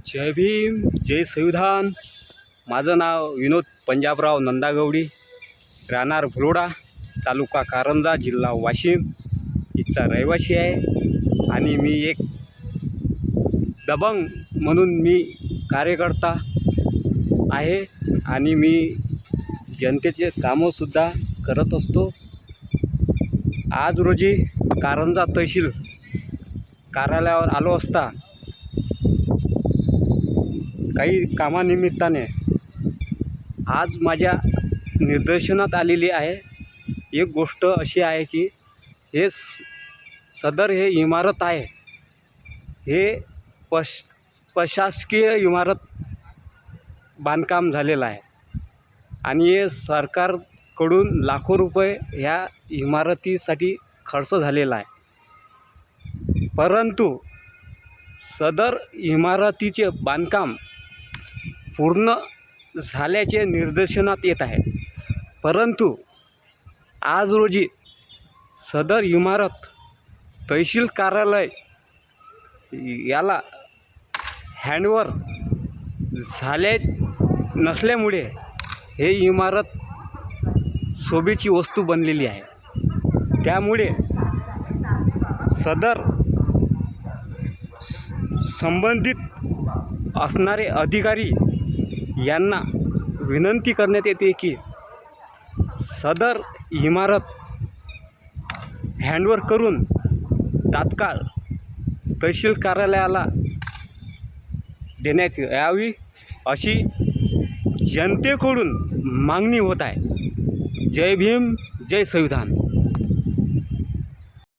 जय भीम, जय संविधान। माझं नाव विनोद पंजाबराव नंदागौडी, राहणार भुलोडा, तालुका कारंजा, जिल्हा वाशिम इथचा रहिवासी आहे। आणि मी एक दबंग म्हणून मी कार्यकर्ता आहे आणि मी जनतेचे कामंसुद्धा करत असतो। आज रोजी कारंजा तहसील कार्यालयावर आलो असता काही कामानिमित्ताने आज माझ्या निदर्शनात आलेली आहे। एक गोष्ट अशी आहे की हे सदर हे इमारत आहे, हे प्रशासकीय इमारत बांधकाम झालेलं आहे आणि हे सरकारकडून लाखो रुपये ह्या इमारतीसाठी खर्च झालेला आहे। परंतु सदर इमारतीचे बांधकाम पूर्ण झाल्याचे निदर्शनात येत आहे, परंतु आज रोजी सदर इमारत तहसील कार्यालय याला हँडओव्हर झाले नसल्यामुळे हे इमारत शोभेची वस्तू बनलेली आहे। त्यामुळे सदर संबंधित असणारे अधिकारी यांना विनंती करण्यात येते की सदर इमारत हँडओव्हर करून तात्काळ तहसील कार्यालयाला देण्यात यावी अशी जनतेकडून मागणी होत आहे। जय भीम, जय संविधान।